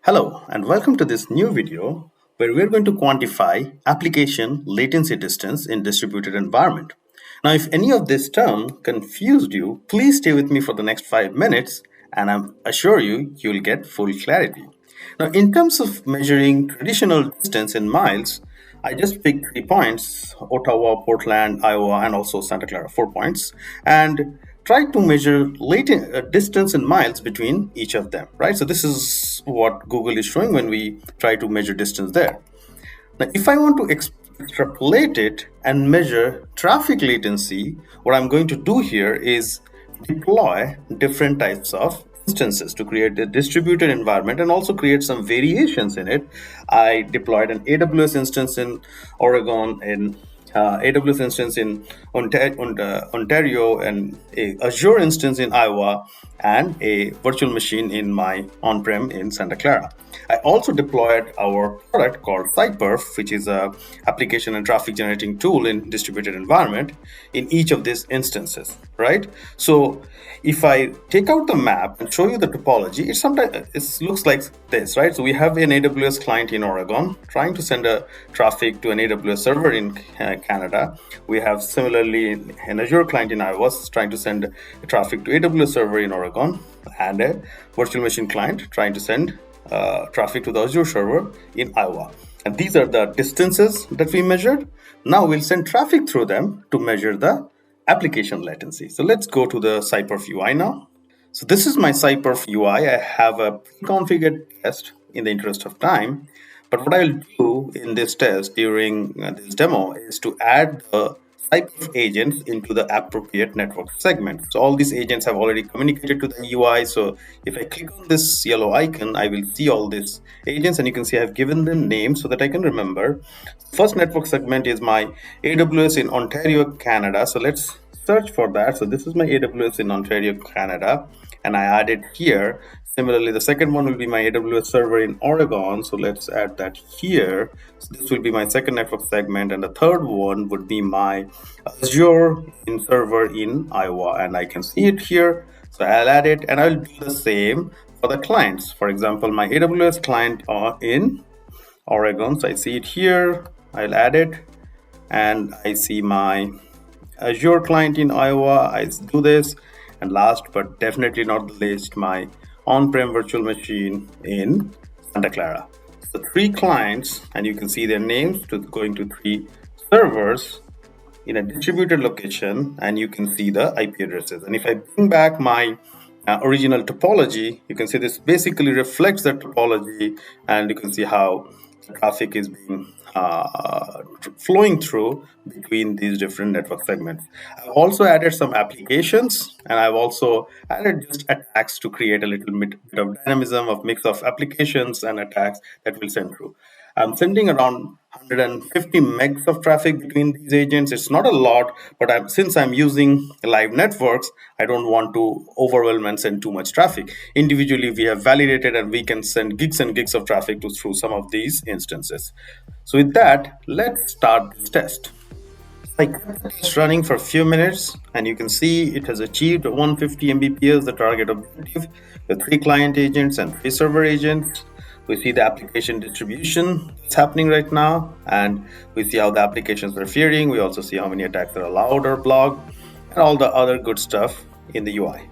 Hello and welcome to this new video where we're going to quantify application latency distance in distributed environment. Now if any of this term confused you, please stay with me for the next 5 minutes and I assure you you'll get full clarity. Now in terms of measuring traditional distance in miles, I just picked 3 points: Ottawa, Portland, Iowa, and also Santa Clara, 4 points, and tried to measure distance in miles between each of them, right? So this is what Google is showing when we try to measure distance there. Now, if I want to extrapolate it and measure traffic latency, what I'm going to do here is deploy different types of instances to create a distributed environment and also create some variations in it. I deployed an AWS instance in Oregon, in AWS instance in Ontario, and a Azure instance in Iowa, and a virtual machine in my on-prem in Santa Clara. I also deployed our product called SitePerf, which is a application and traffic generating tool in distributed environment in each of these instances, right? So if I take out the map and show you the topology, it looks like this, right? So we have an AWS client in Oregon trying to send a traffic to an AWS server in Canada. We have similarly an Azure client in Iowa trying to send traffic to AWS server in Oregon, and a virtual machine client trying to send traffic to the Azure server in Iowa. And these are the distances that we measured. Now we'll send traffic through them to measure the application latency. So let's go to the SitePerf UI now. So this is my SitePerf UI. I have a pre-configured test in the interest of time. But what I'll do in this test during this demo is to add the type of agents into the appropriate network segment. So all these agents have already communicated to the UI. So if I click on this yellow icon, I will see all these agents, and you can see I've given them names so that I can remember. First network segment is my AWS in Ontario, Canada. So let's search for that. So this is my AWS in Ontario, Canada, and I added here. Similarly, the second one will be my AWS server in Oregon. So let's add that here. So this will be my second network segment. And the third one would be my Azure in server in Iowa. And I can see it here. So I'll add it, and I'll do the same for the clients. For example, my AWS client in Oregon. So I see it here. I'll add it. And I see my Azure client in Iowa. I do this. And last but definitely not the least, my on-prem virtual machine in Santa Clara. So 3 clients, and you can see their names going to 3 servers in a distributed location, and you can see the IP addresses. And if I bring back my original topology, you can see this basically reflects the topology, and you can see how the traffic is being flowing through between these different network segments. I've also added some applications, and I've also added just attacks to create a little bit of dynamism of mix of applications and attacks that will send through. I'm sending around 150 megs of traffic between these agents. It's not a lot, but since I'm using live networks, I don't want to overwhelm and send too much traffic. Individually, we have validated, and we can send gigs and gigs of traffic through some of these instances. So with that, let's start this test. I kept the test running for a few minutes, and you can see it has achieved 150 Mbps, the target objective, with 3 client agents and 3 server agents. We see the application distribution that's happening right now, and we see how the applications are faring. We also see how many attacks are allowed or blocked, and all the other good stuff in the UI.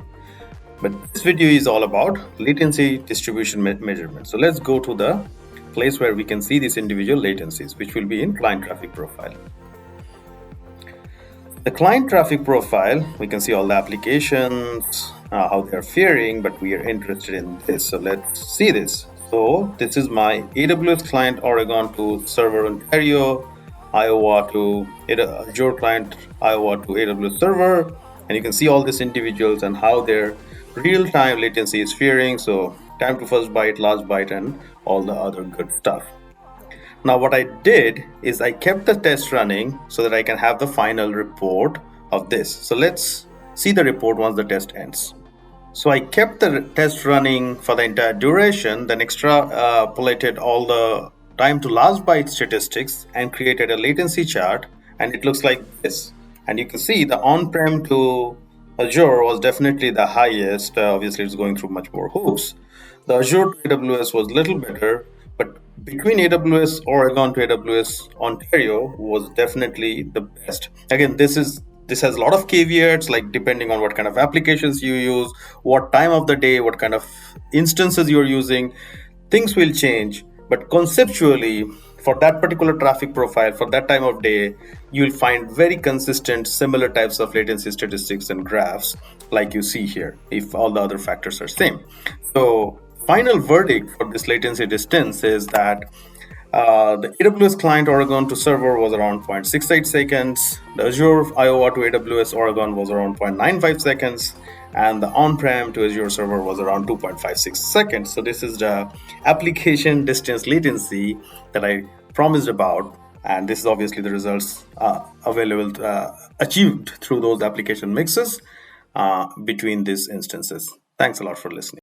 But this video is all about latency distribution measurement. So let's go to the place where we can see these individual latencies, which will be in client traffic profile. The client traffic profile, we can see all the applications, how they're faring, but we are interested in this. So let's see this. So this is my AWS client Oregon to server Ontario, Iowa to Azure client Iowa to AWS server, and you can see all these individuals and how their real-time latency is faring. So time to first byte, last byte, and all the other good stuff. Now what I did is I kept the test running so that I can have the final report of this. So let's see the report once the test ends. So I kept the test running for the entire duration, then extrapolated all the time to last byte statistics and created a latency chart, and it looks like this. And you can see the on-prem to Azure was definitely the highest. Obviously, it's going through much more hoops. The Azure to AWS was a little better, but between AWS Oregon to AWS Ontario was definitely the best. Again, this has a lot of caveats, like depending on what kind of applications you use, what time of the day, what kind of instances you're using, things will change. But conceptually, for that particular traffic profile, for that time of day, you'll find very consistent, similar types of latency statistics and graphs like you see here, if all the other factors are same. So final verdict for this latency distance is that the AWS client Oregon to server was around 0.68 seconds. The Azure Iowa to AWS Oregon was around 0.95 seconds. And the on-prem to Azure server was around 2.56 seconds. So this is the application distance latency that I promised about. And this is obviously the results available, achieved through those application mixes between these instances. Thanks a lot for listening.